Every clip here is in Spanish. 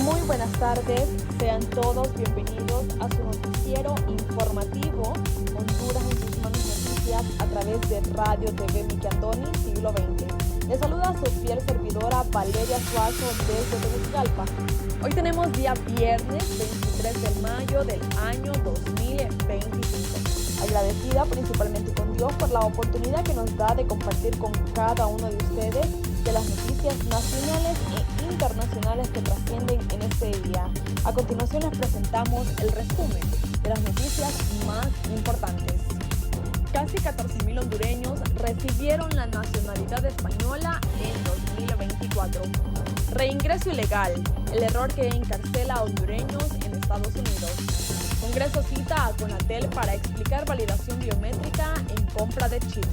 Muy buenas tardes, sean todos bienvenidos a su noticiero informativo Honduras en sus manos noticias a través de Radio TV Miquiandoni, siglo XX. Les saluda su fiel servidora Valeria Suazo desde Tegucigalpa. Hoy tenemos día viernes 23 de mayo del año 2025. Agradecida principalmente con Dios por la oportunidad que nos da de compartir con cada uno de ustedes de las noticias nacionales e internacionales que trascienden en este día. A continuación les presentamos el resumen de las noticias más importantes. Casi 14.000 hondureños recibieron la nacionalidad española en 2024. Reingreso ilegal, el error que encarcela a hondureños en Estados Unidos. Congreso cita a Conatel para explicar validación biométrica en compra de chips.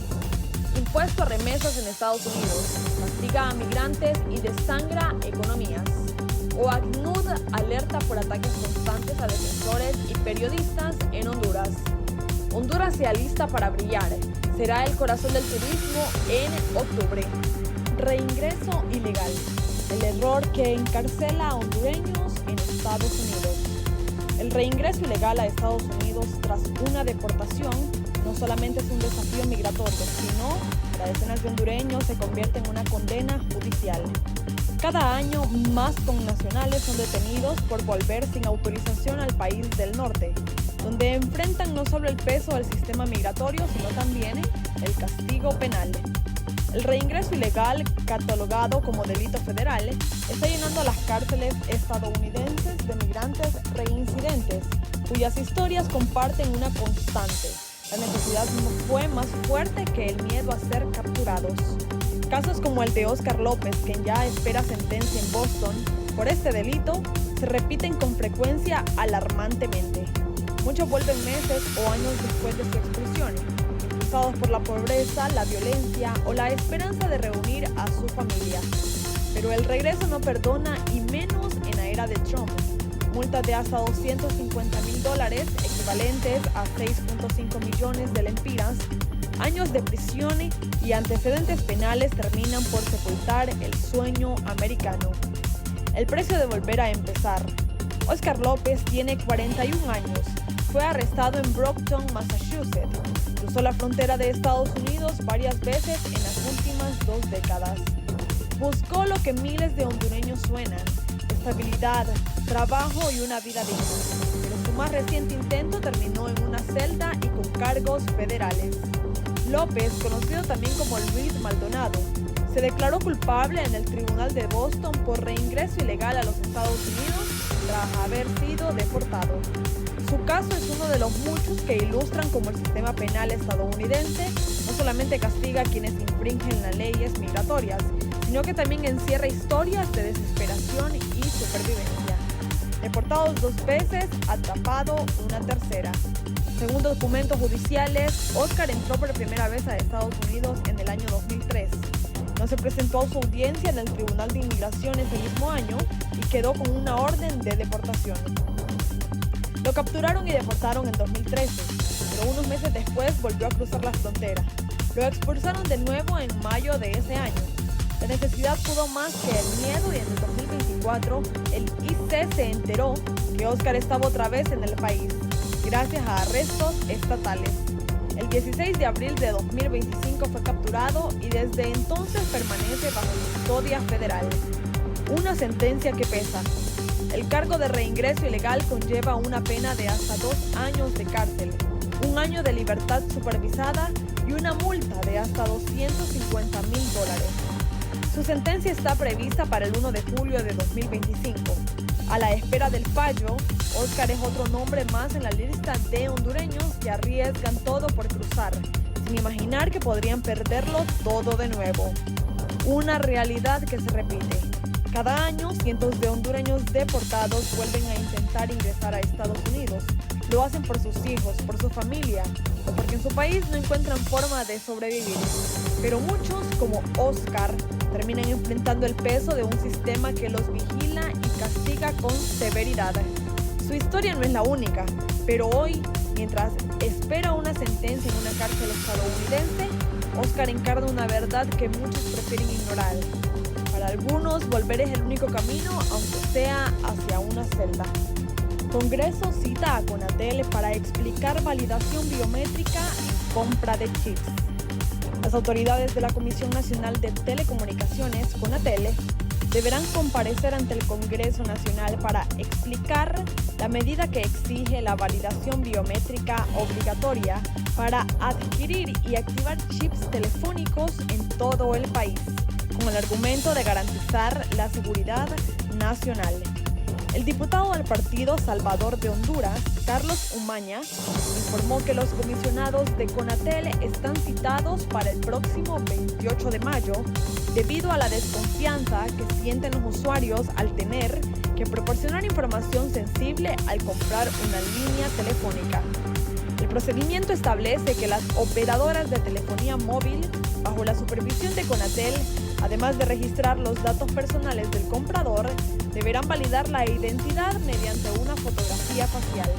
Impuesto a remesas en Estados Unidos, castiga a migrantes y desangra economías. OACNUD alerta por ataques constantes a defensores y periodistas en Honduras. Honduras se alista para brillar, será el corazón del turismo en octubre. Reingreso ilegal, el error que encarcela a hondureños en Estados Unidos. El reingreso ilegal a Estados Unidos tras una deportación no solamente es un desafío migratorio, sino para decenas de hondureños se convierte en una condena judicial. Cada año más connacionales son detenidos por volver sin autorización al país del norte, donde enfrentan no solo el peso del sistema migratorio, sino también el castigo penal. El reingreso ilegal, catalogado como delito federal, está llenando las cárceles estadounidenses de migrantes reincidentes, cuyas historias comparten una constante. La necesidad no fue más fuerte que el miedo a ser capturados. Casos como el de Óscar López, quien ya espera sentencia en Boston por este delito, se repiten con frecuencia alarmantemente. Muchos vuelven meses o años después de su expulsión, impulsados por la pobreza, la violencia o la esperanza de reunir a su familia. Pero el regreso no perdona, y menos en la era de Trump. Multas de hasta $250,000, equivalentes a 6.5 millones de lempiras, años de prisión y antecedentes penales terminan por sepultar el sueño americano. El precio de volver a empezar. Óscar López tiene 41 años. Fue arrestado en Brockton, Massachusetts. Cruzó la frontera de Estados Unidos varias veces en las últimas 2 décadas. Buscó lo que miles de hondureños sueñan: estabilidad, trabajo y una vida digna. Pero su más reciente intento terminó en una celda y con cargos federales. López, conocido también como Luis Maldonado, se declaró culpable en el Tribunal de Boston por reingreso ilegal a los Estados Unidos tras haber sido deportado. Su caso es uno de los muchos que ilustran cómo el sistema penal estadounidense no solamente castiga a quienes infringen las leyes migratorias, sino que también encierra historias de desesperación y supervivencia. Deportados 2 veces, atrapado una tercera. Según documentos judiciales, Óscar entró por primera vez a Estados Unidos en el año 2003. No se presentó a su audiencia en el Tribunal de Inmigración ese mismo año y quedó con una orden de deportación. Lo capturaron y deportaron en 2013, pero unos meses después volvió a cruzar la frontera. Lo expulsaron de nuevo en mayo de ese año. La necesidad pudo más que el miedo y en el 2024 el IC se enteró que Óscar estaba otra vez en el país, gracias a arrestos estatales. El 16 de abril de 2025 fue capturado y desde entonces permanece bajo custodia federal. Una sentencia que pesa. El cargo de reingreso ilegal conlleva una pena de hasta 2 años de cárcel, 1 año de libertad supervisada y una multa de hasta $250,000. Su sentencia está prevista para el 1 de julio de 2025. A la espera del fallo, Óscar es otro nombre más en la lista de hondureños que arriesgan todo por cruzar, sin imaginar que podrían perderlo todo de nuevo. Una realidad que se repite. Cada año, cientos de hondureños deportados vuelven a intentar ingresar a Estados Unidos. Lo hacen por sus hijos, por su familia o porque en su país no encuentran forma de sobrevivir. Pero muchos, como Óscar, terminan enfrentando el peso de un sistema que los vigila y castiga con severidad. Su historia no es la única, pero hoy, mientras espera una sentencia en una cárcel estadounidense, Óscar encarna una verdad que muchos prefieren ignorar. Para algunos, volver es el único camino, aunque sea a celda. Congreso cita a Conatel para explicar validación biométrica en compra de chips. Las autoridades de la Comisión Nacional de Telecomunicaciones, Conatel, deberán comparecer ante el Congreso Nacional para explicar la medida que exige la validación biométrica obligatoria para adquirir y activar chips telefónicos en todo el país, con el argumento de garantizar la seguridad nacional. El diputado del Partido Salvador de Honduras, Carlos Umaña, informó que los comisionados de Conatel están citados para el próximo 28 de mayo debido a la desconfianza que sienten los usuarios al tener que proporcionar información sensible al comprar una línea telefónica. El procedimiento establece que las operadoras de telefonía móvil, bajo la supervisión de Conatel, además de registrar los datos personales del comprador, deberán validar la identidad mediante una fotografía facial.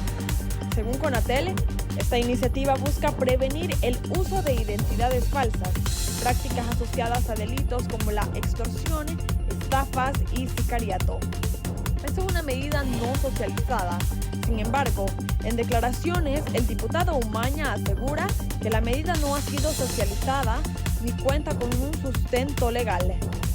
Según Conatel, esta iniciativa busca prevenir el uso de identidades falsas, prácticas asociadas a delitos como la extorsión, estafas y sicariato. Es una medida no socializada. Sin embargo, en declaraciones, el diputado Umaña asegura que la medida no ha sido socializada ni cuenta con un sustento legal.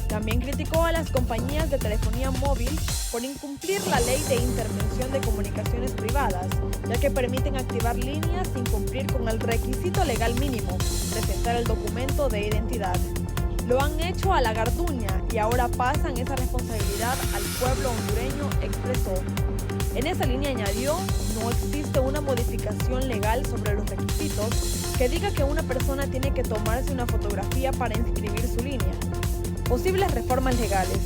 También criticó a las compañías de telefonía móvil por incumplir la ley de intervención de comunicaciones privadas, ya que permiten activar líneas sin cumplir con el requisito legal mínimo, presentar el documento de identidad. Lo han hecho a la garduña y ahora pasan esa responsabilidad al pueblo hondureño, expresó. En esa línea añadió, no existe una modificación legal sobre los requisitos que diga que una persona tiene que tomarse una fotografía para inscribir su línea. Posibles reformas legales.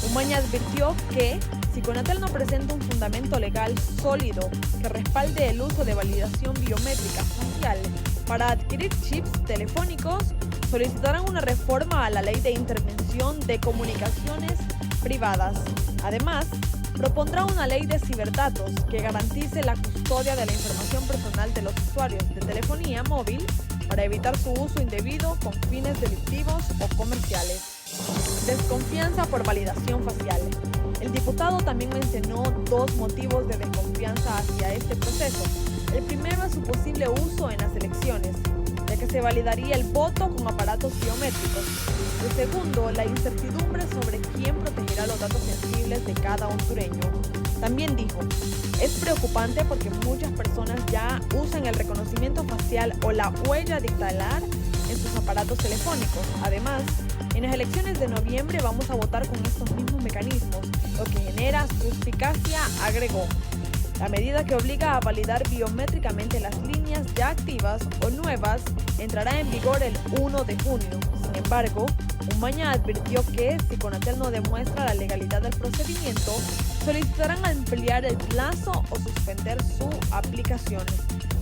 Umaña advirtió que, si Conatel no presenta un fundamento legal sólido que respalde el uso de validación biométrica facial para adquirir chips telefónicos, solicitarán una reforma a la Ley de Intervención de Comunicaciones Privadas. Además, propondrá una ley de ciberdatos que garantice la custodia de la información personal de los usuarios de telefonía móvil para evitar su uso indebido con fines delictivos o comerciales. Desconfianza por validación facial. El diputado también mencionó dos motivos de desconfianza hacia este proceso. El primero es su posible uso en las elecciones, ya que se validaría el voto con aparatos biométricos. El segundo, la incertidumbre sobre quién protegerá los datos sensibles de cada hondureño. También dijo, es preocupante porque muchas personas ya usan el reconocimiento facial o la huella dactilar en sus aparatos telefónicos. Además, en las elecciones de noviembre vamos a votar con estos mismos mecanismos, lo que genera suspicacia, agregó. La medida que obliga a validar biométricamente las líneas ya activas o nuevas entrará en vigor el 1 de junio. Sin embargo, Umaña advirtió que si Conatel no demuestra la legalidad del procedimiento, solicitarán ampliar el plazo o suspender su aplicación.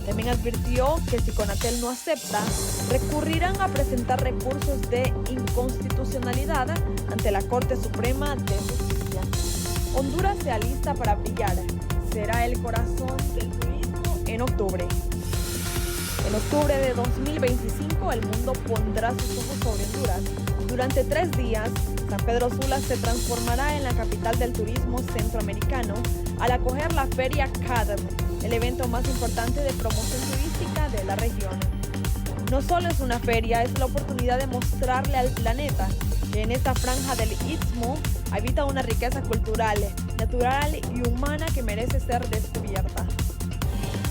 También advirtió que si Conatel no acepta, recurrirán a presentar recursos de inconstitucionalidad ante la Corte Suprema de Justicia. Honduras se alista para brillar. Será el corazón del turismo en octubre. En octubre de 2025, el mundo pondrá sus ojos sobre Honduras. Durante 3 días, San Pedro Sula se transformará en la capital del turismo centroamericano al acoger la Feria CADM, el evento más importante de promoción turística de la región. No solo es una feria, es la oportunidad de mostrarle al planeta que en esta franja del Istmo habita una riqueza cultural, natural y humana que merece ser descubierta.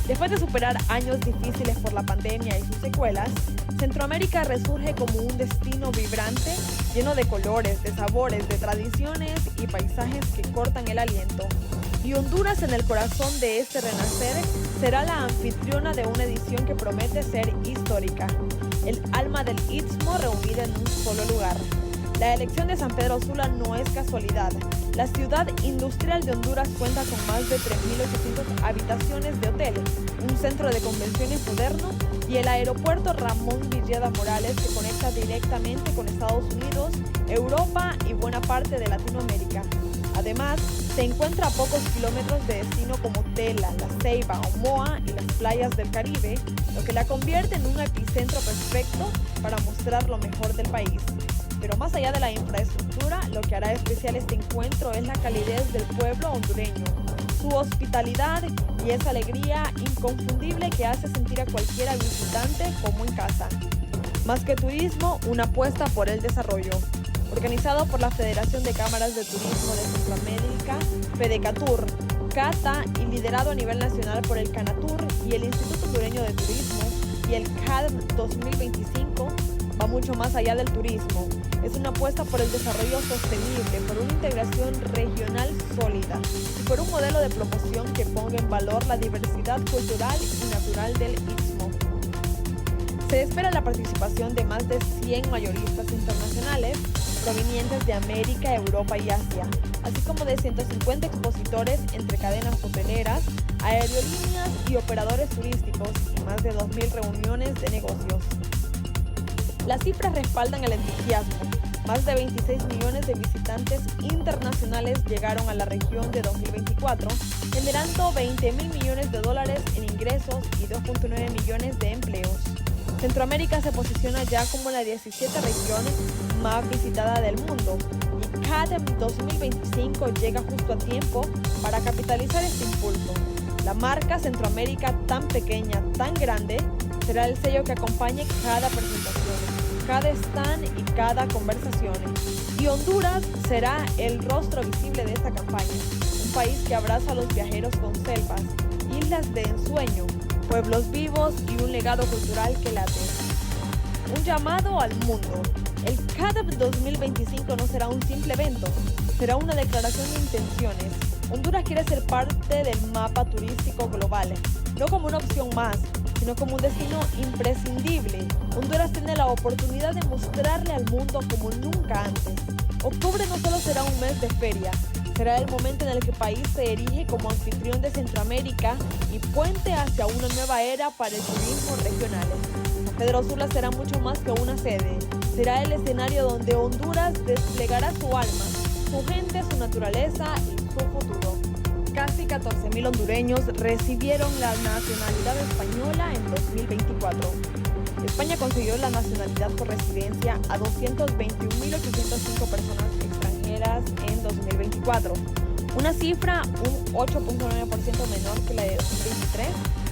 Después de superar años difíciles por la pandemia y sus secuelas, Centroamérica resurge como un destino vibrante, lleno de colores, de sabores, de tradiciones y paisajes que cortan el aliento. Y Honduras, en el corazón de este renacer, será la anfitriona de una edición que promete ser histórica. El alma del Istmo reunida en un solo lugar. La elección de San Pedro Sula no es casualidad. La ciudad industrial de Honduras cuenta con más de 3.800 habitaciones de hotel, un centro de convenciones moderno y el aeropuerto Ramón Villeda Morales que conecta directamente con Estados Unidos, Europa y buena parte de Latinoamérica. Además, se encuentra a pocos kilómetros de destino como Tela, La Ceiba, Omoa y las playas del Caribe, lo que la convierte en un epicentro perfecto para mostrar lo mejor del país. Pero más allá de la infraestructura, lo que hará especial este encuentro es la calidez del pueblo hondureño. su hospitalidad y esa alegría inconfundible que hace sentir a cualquiera visitante como en casa. Más que turismo, una apuesta por el desarrollo. Organizado por la Federación de Cámaras de Turismo de Centroamérica, FEDECATUR, CATA, y liderado a nivel nacional por el CANATUR y el Instituto Hondureño de Turismo y el CADM 2025, va mucho más allá del turismo. Es una apuesta por el desarrollo sostenible, por una integración regional sólida y por un modelo de promoción que ponga en valor la diversidad cultural y natural del Istmo. Se espera la participación de más de 100 mayoristas internacionales provenientes de América, Europa y Asia, así como de 150 expositores entre cadenas hoteleras, aerolíneas y operadores turísticos y más de 2.000 reuniones de negocios. Las cifras respaldan el entusiasmo. Más de 26 millones de visitantes internacionales llegaron a la región de 2024, generando $20.000 millones en ingresos y 2.9 millones de empleos. Centroamérica se posiciona ya como la 17 región más visitada del mundo y CADM 2025 llega justo a tiempo para capitalizar este impulso. La marca Centroamérica, tan pequeña, tan grande, será el sello que acompañe cada presentación, cada stand y cada conversación. Y Honduras será el rostro visible de esta campaña, un país que abraza a los viajeros con selvas, islas de ensueño, pueblos vivos y un legado cultural que late. Un llamado al mundo. El CADM 2025 no será un simple evento, será una declaración de intenciones. Honduras quiere ser parte del mapa turístico global, no como una opción más, sino como un destino imprescindible. Honduras tiene la oportunidad de mostrarle al mundo como nunca antes. Octubre no solo será un mes de feria, será el momento en el que el país se erige como anfitrión de Centroamérica y puente hacia una nueva era para el turismo regional. San Pedro Sula será mucho más que una sede, será el escenario donde Honduras desplegará su alma, su gente, su naturaleza y su futuro. Casi 14.000 hondureños recibieron la nacionalidad española en 2024. España consiguió la nacionalidad por residencia a 221.805 personas extranjeras en 2024, una cifra un 8.9% menor que la de 2023,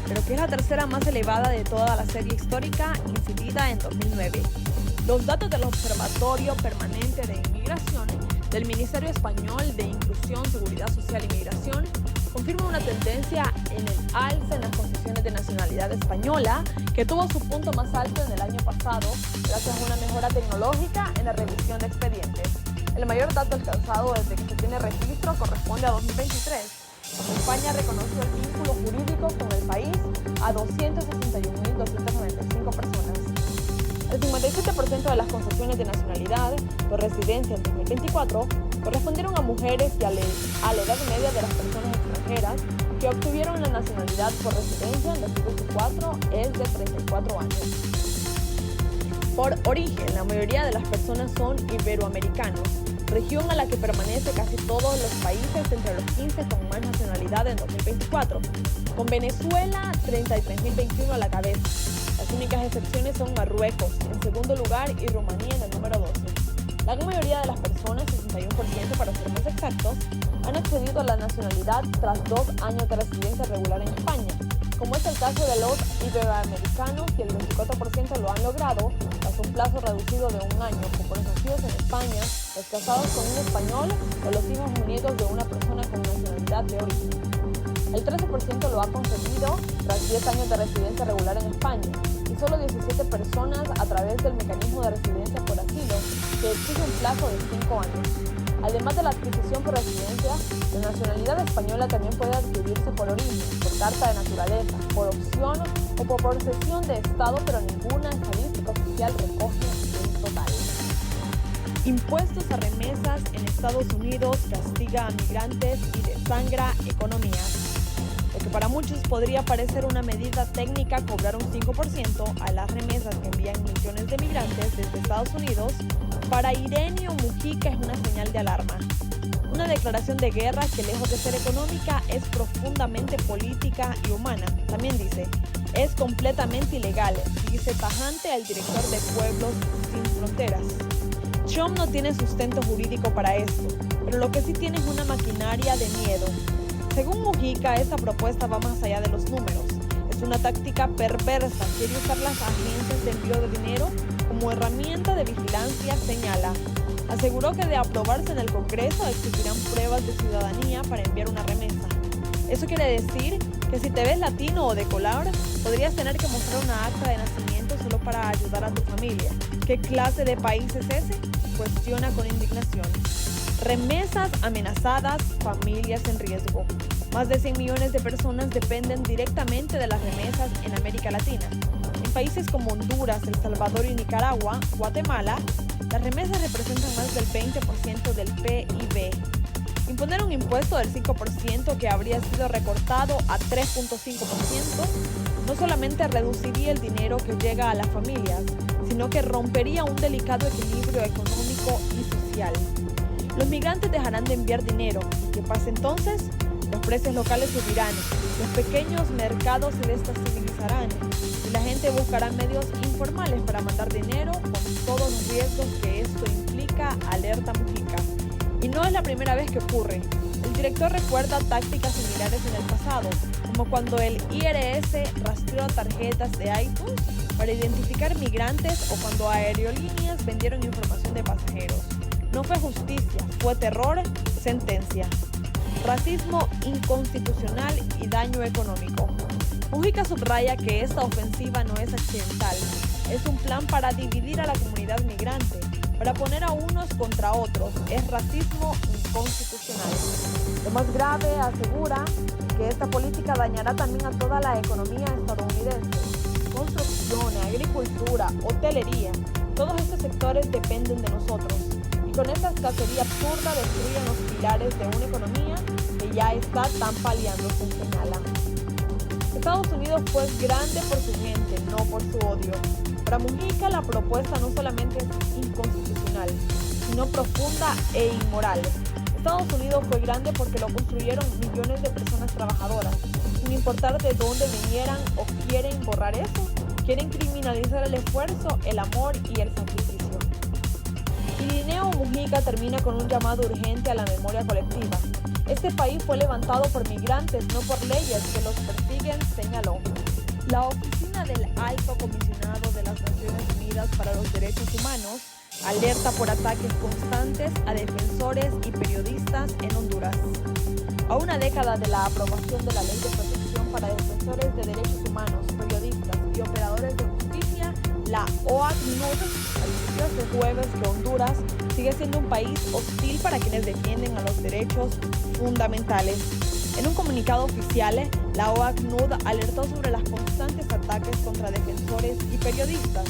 pero que es la tercera más elevada de toda la serie histórica incidida en 2009. Los datos del Observatorio Permanente de Inmigración del Ministerio Español de Inclusión, Seguridad Social y Migración confirman una tendencia en el alza en las concesiones de nacionalidad española, que tuvo su punto más alto en el año pasado gracias a una mejora tecnológica en la revisión de expedientes. El mayor dato alcanzado desde que se tiene registro corresponde a 2023. España reconoció el vínculo jurídico con el país a 261.295 personas. El 57% de las concesiones de nacionalidad por residencia en 2024 correspondieron a mujeres y a la edad media de las personas extranjeras que obtuvieron la nacionalidad por residencia en 2024 es de 34 años. Por origen, la mayoría de las personas son iberoamericanos, región a la que permanece casi todos los países entre los 15 con más nacionalidad en 2024, con Venezuela 33.021 a la cabeza. Las únicas excepciones son Marruecos en segundo lugar y Rumanía en el número 12. La gran mayoría de las personas, 61% para ser más exactos, han accedido a la nacionalidad tras 2 años de residencia regular en España, como es el caso de los iberoamericanos, y el 24% lo han logrado tras un plazo reducido de 1 año, como los nacidos en España, los casados con un español o los hijos o nietos de una persona con nacionalidad de origen. El 13% lo ha concedido tras 10 años de residencia regular en España y solo 17 personas a través del mecanismo de residencia por asilo, que exige un plazo de 5 años. Además de la adquisición por residencia, la nacionalidad española también puede adquirirse por origen, por carta de naturaleza, por opción o por posesión de Estado, pero ninguna estadística oficial recoge el total. Impuestos a remesas en Estados Unidos castiga a migrantes y desangra economías. Lo que para muchos podría parecer una medida técnica, cobrar un 5% a las remesas que envían millones de migrantes desde Estados Unidos, para Ireneo Mujica es una señal de alarma. Una declaración de guerra que, lejos de ser económica, es profundamente política y humana. También dice, es completamente ilegal, dice tajante al director de Pueblos Sin Fronteras. Trump no tiene sustento jurídico para esto, pero lo que sí tiene es una maquinaria de miedo. Según Mujica, esta propuesta va más allá de los números. Es una táctica perversa, quiere usar las agencias de envío de dinero como herramienta de vigilancia, señala. Aseguró que de aprobarse en el Congreso exigirán pruebas de ciudadanía para enviar una remesa. Eso quiere decir que si te ves latino o de color, podrías tener que mostrar una acta de nacimiento solo para ayudar a tu familia. ¿Qué clase de país es ese? Cuestiona con indignación. Remesas amenazadas, familias en riesgo. Más de 100 millones de personas dependen directamente de las remesas en América Latina. En países como Honduras, El Salvador y Nicaragua, Guatemala, las remesas representan más del 20% del PIB. Imponer un impuesto del 5% que habría sido recortado a 3.5% no solamente reduciría el dinero que llega a las familias, sino que rompería un delicado equilibrio económico y social. Los migrantes dejarán de enviar dinero. ¿Qué pasa entonces? Los precios locales subirán, los pequeños mercados se desestabilizarán y la gente buscará medios informales para mandar dinero con todos los riesgos que esto implica, alerta Mujica. Y no es la primera vez que ocurre. El director recuerda tácticas similares en el pasado, como cuando el IRS rastreó tarjetas de iTunes para identificar migrantes o cuando aerolíneas vendieron información de pasajeros. No fue justicia, fue terror, sentencia. Racismo inconstitucional y daño económico. Mujica subraya que esta ofensiva no es accidental, es un plan para dividir a la comunidad migrante, para poner a unos contra otros, es racismo inconstitucional. Lo más grave, asegura, que esta política dañará también a toda la economía estadounidense. Construcción, agricultura, hotelería, todos estos sectores dependen de nosotros. Y con esta escasería absurda destruyen los pilares de una economía que ya está tambaleándose, señala. Estados Unidos fue grande por su gente, no por su odio. Para Mujica, la propuesta no solamente es inconstitucional, sino profunda e inmoral. Estados Unidos fue grande porque lo construyeron millones de personas trabajadoras, sin importar de dónde vinieran. ¿O quieren borrar eso? Quieren criminalizar el esfuerzo, el amor y el sacrificio. Irineo Mujica termina con un llamado urgente a la memoria colectiva. Este país fue levantado por migrantes, no por leyes que los persiguen, señaló. La Oficina del Alto Comisionado de las Naciones Unidas para los Derechos Humanos alerta por ataques constantes a defensores y periodistas en Honduras. A una década de la aprobación de la Ley de Protección para Defensores de Derechos Humanos, Periodistas y Operadores de Justicia, la OACNUD advirtió este jueves que Honduras sigue siendo un país hostil para quienes defienden a los derechos fundamentales. En un comunicado oficial, la OACNUD alertó sobre los constantes ataques contra defensores y periodistas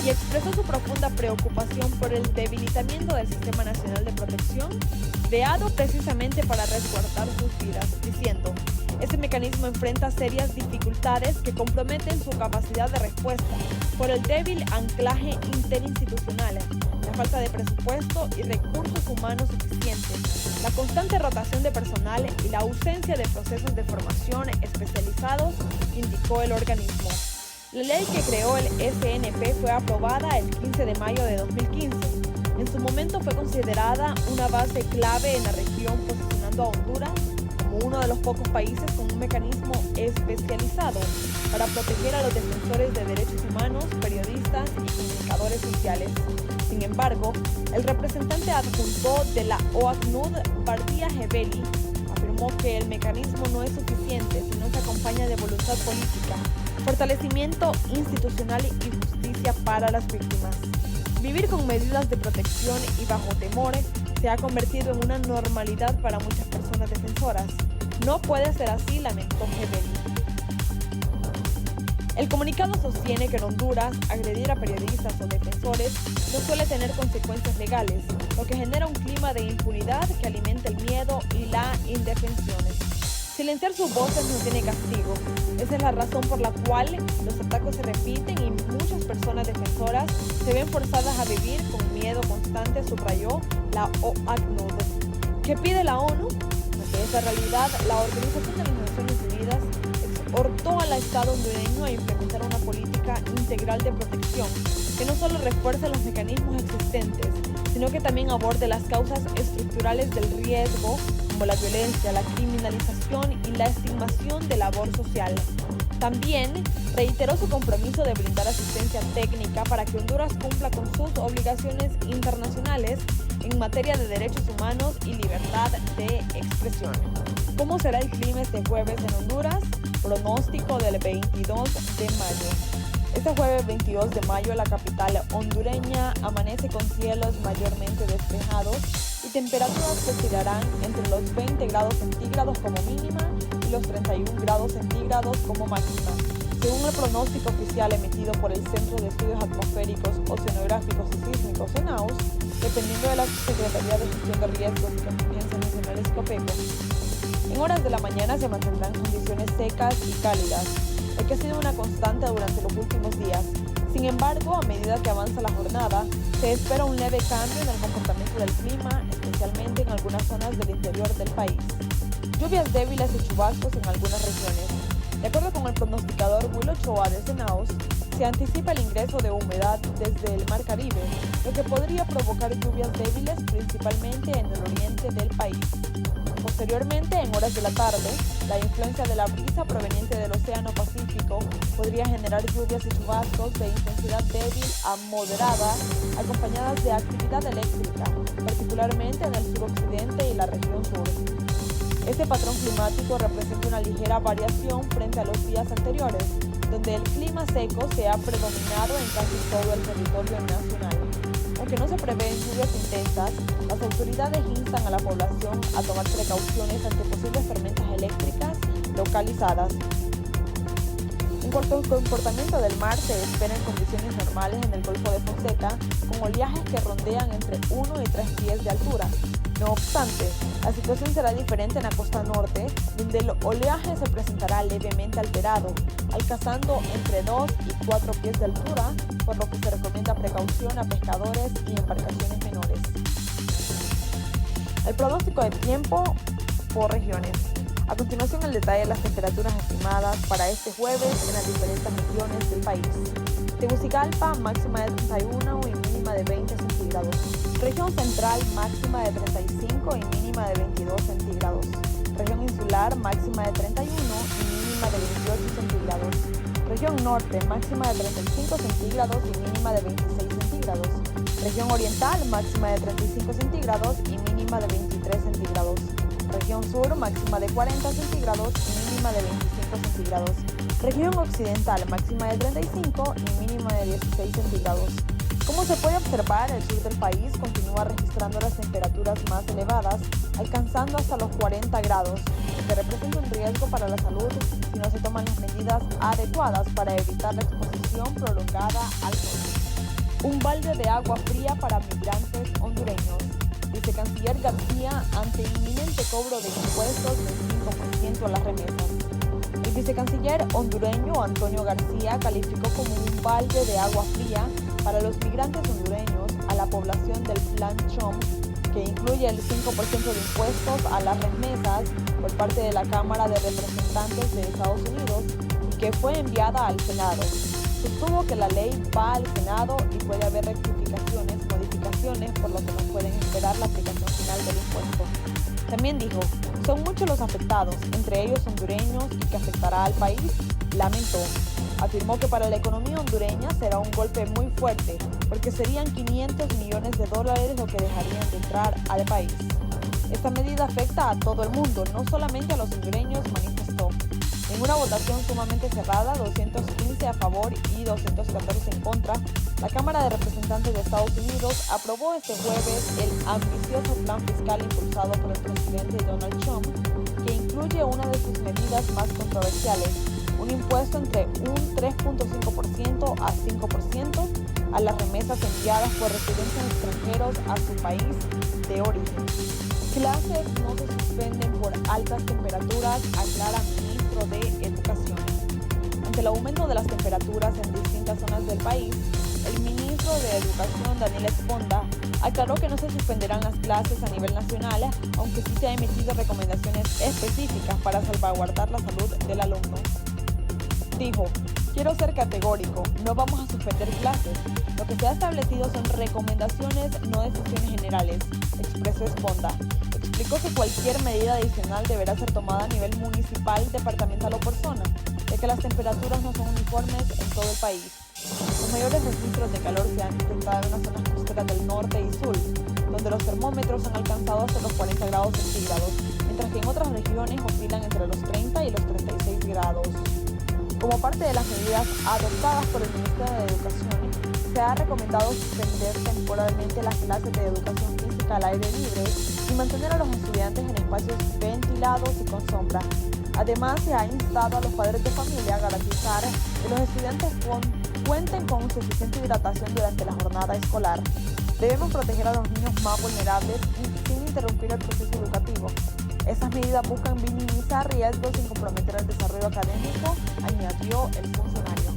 y expresó su profunda preocupación por el debilitamiento del Sistema Nacional de Protección, creado precisamente para resguardar sus vidas, diciendo: ese mecanismo enfrenta serias dificultades que comprometen su capacidad de respuesta por el débil anclaje interinstitucional, la falta de presupuesto y recursos humanos suficientes, la constante rotación de personal y la ausencia de procesos de formación especializados, indicó el organismo. La ley que creó el SNP fue aprobada el 15 de mayo de 2015. En su momento fue considerada una base clave en la región, posicionando a Honduras como uno de los pocos países con un mecanismo especializado para proteger a los defensores de derechos humanos, periodistas y comunicadores sociales. Sin embargo, el representante adjunto de la OACNUD, Bardía Gebeli, afirmó que el mecanismo no es suficiente si no se acompaña de voluntad política, fortalecimiento institucional y justicia para las víctimas. Vivir con medidas de protección y bajo temor se ha convertido en una normalidad para muchas personas defensoras. No puede ser así, lamentó Gebeli. El comunicado sostiene que en Honduras agredir a periodistas o defensores no suele tener consecuencias legales, lo que genera un clima de impunidad que alimenta el miedo y la indefensión. Silenciar sus voces no tiene castigo. Esa es la razón por la cual los ataques se repiten y muchas personas defensoras se ven forzadas a vivir con miedo constante, subrayó la OACNUD. ¿Qué pide la ONU? Ante esta realidad, la Organización de las Naciones Unidas exhortó al Estado hondureño a implementar una política integral de protección que no solo refuerce los mecanismos existentes, sino que también aborde las causas estructurales del riesgo, como la violencia, la criminalización y la estigmación de labor social. También reiteró su compromiso de brindar asistencia técnica para que Honduras cumpla con sus obligaciones internacionales en materia de derechos humanos y libertad de expresión. ¿Cómo será el clima este jueves en Honduras? Pronóstico del 22 de mayo. Este jueves 22 de mayo la capital hondureña amanece con cielos mayormente despejados y temperaturas que oscilarán entre los 20 grados centígrados como mínima y los 31 grados centígrados como máxima. Según el pronóstico oficial emitido por el Centro de Estudios Atmosféricos, Oceanográficos y Sísmicos (CENAOS), dependiendo de la Secretaría de Gestión de Riesgos y Contingencias Nacionales (COPECO), en horas de la mañana se mantendrán condiciones secas y cálidas, lo que ha sido una constante durante los últimos días. Sin embargo, a medida que avanza la jornada, se espera un leve cambio en el comportamiento del clima, especialmente en algunas zonas del interior del país. Lluvias débiles y chubascos en algunas regiones. De acuerdo con el pronosticador Will Ochoa de CENAOS, se anticipa el ingreso de humedad desde el Mar Caribe, lo que podría provocar lluvias débiles principalmente en el oriente del país. Posteriormente, en horas de la tarde, la influencia de la brisa proveniente del Océano Pacífico podría generar lluvias y chubascos de intensidad débil a moderada, acompañadas de actividad eléctrica, particularmente en el suroccidente y la región sur. Este patrón climático representa una ligera variación frente a los días anteriores, donde el clima seco se ha predominado en casi todo el territorio nacional. Aunque no se prevén lluvias intensas, las autoridades instan a la población a tomar precauciones ante posibles tormentas eléctricas localizadas. En cuanto al comportamiento del mar, se espera en condiciones normales en el Golfo de Fonseca, con oleajes que rondean entre 1 y 3 pies de altura. No obstante, la situación será diferente en la costa norte, donde el oleaje se presentará levemente alterado, alcanzando entre 2 y 4 pies de altura, por lo que se recomienda precaución a pescadores y embarcaciones menores. El pronóstico de tiempo por regiones. A continuación, el detalle de las temperaturas estimadas para este jueves en las diferentes regiones del país. Tegucigalpa, máxima de 31 y mínima de 20 centígrados. Región central, máxima de 35 y mínima de 22 centígrados. Región insular, máxima de 31 y mínima de 28 centígrados. Región norte, máxima de 35 centígrados y mínima de 26 centígrados. Región oriental, máxima de 35 centígrados y mínima de 23 centígrados. Región sur, máxima de 40 centígrados y mínima de 25 centígrados. Región occidental, máxima de 35 y mínima de 16 centígrados. Como se puede observar, el sur del país continúa registrando las temperaturas más elevadas, alcanzando hasta los 40 grados, lo que representa un riesgo para la salud si no se toman las medidas adecuadas para evitar la exposición prolongada al sol. Un balde de agua fría para migrantes hondureños. Vicecanciller García ante inminente cobro de impuestos del 5% a las remesas. El vicecanciller hondureño Antonio García calificó como un balde de agua fría para los migrantes hondureños a la población del Plan CHOM, que incluye el 5% de impuestos a las remesas por parte de la Cámara de Representantes de Estados Unidos y que fue enviada al Senado. Sostuvo que la ley va al Senado y puede haber rectificaciones, modificaciones, por lo que no pueden esperar la aplicación final del impuesto. También dijo, son muchos los afectados, entre ellos hondureños, y que afectará al país. Lamentó. Afirmó que para la economía hondureña será un golpe muy fuerte, porque serían 500 millones de dólares lo que dejarían de entrar al país. Esta medida afecta a todo el mundo, no solamente a los hondureños, manifestó. En una votación sumamente cerrada, 215 a favor y 214 en contra, la Cámara de Representantes de Estados Unidos aprobó este jueves el ambicioso plan fiscal impulsado por el presidente Donald Trump, que incluye una de sus medidas más controversiales, un impuesto entre un 3.5% a 5% a las remesas enviadas por residentes extranjeros a su país de origen. Clases no se suspenden por altas temperaturas, aclara ministro de Educación. Ante el aumento de las temperaturas en distintas zonas del país, el ministro de Educación, Daniel Esponda, aclaró que no se suspenderán las clases a nivel nacional, aunque sí se han emitido recomendaciones específicas para salvaguardar la salud del alumno. Dijo, quiero ser categórico, no vamos a suspender clases. Lo que se ha establecido son recomendaciones, no decisiones generales, expresó Esponda. explicó que cualquier medida adicional deberá ser tomada a nivel municipal, departamental o por zona, ya que las temperaturas no son uniformes en todo el país. Los mayores registros de calor se han detectado en las zonas costeras del norte y sur, donde los termómetros han alcanzado hasta los 40 grados centígrados, mientras que en otras regiones oscilan entre los 30 y los 36 grados. Como parte de las medidas adoptadas por el Ministerio de Educación, se ha recomendado suspender temporalmente las clases de educación física al aire libre y mantener a los estudiantes en espacios ventilados y con sombra. Además, se ha instado a los padres de familia a garantizar que los estudiantes cuenten con suficiente hidratación durante la jornada escolar. Debemos proteger a los niños más vulnerables y sin interrumpir el proceso educativo. Estas medidas buscan minimizar riesgos sin comprometer el desarrollo académico, añadió el funcionario.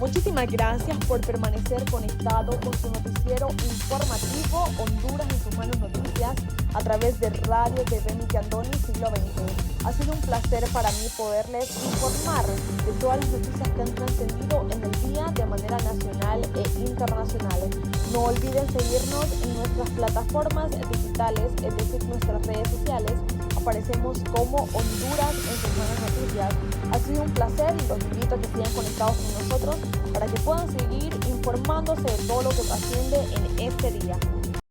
Muchísimas gracias por permanecer conectado con su noticiero informativo Honduras en sus manos noticias a través de Radio TV Miki Andoni Siglo XX. Ha sido un placer para mí poderles informar de todas las noticias que han trascendido en el día de manera nacional e internacional. No olviden seguirnos en nuestras plataformas digitales, es decir, nuestras redes sociales. Aparecemos como Honduras en sus manos noticias. Ha sido un placer y los invito a que sigan conectados con nosotros para que puedan seguir informándose de todo lo que trasciende en este día.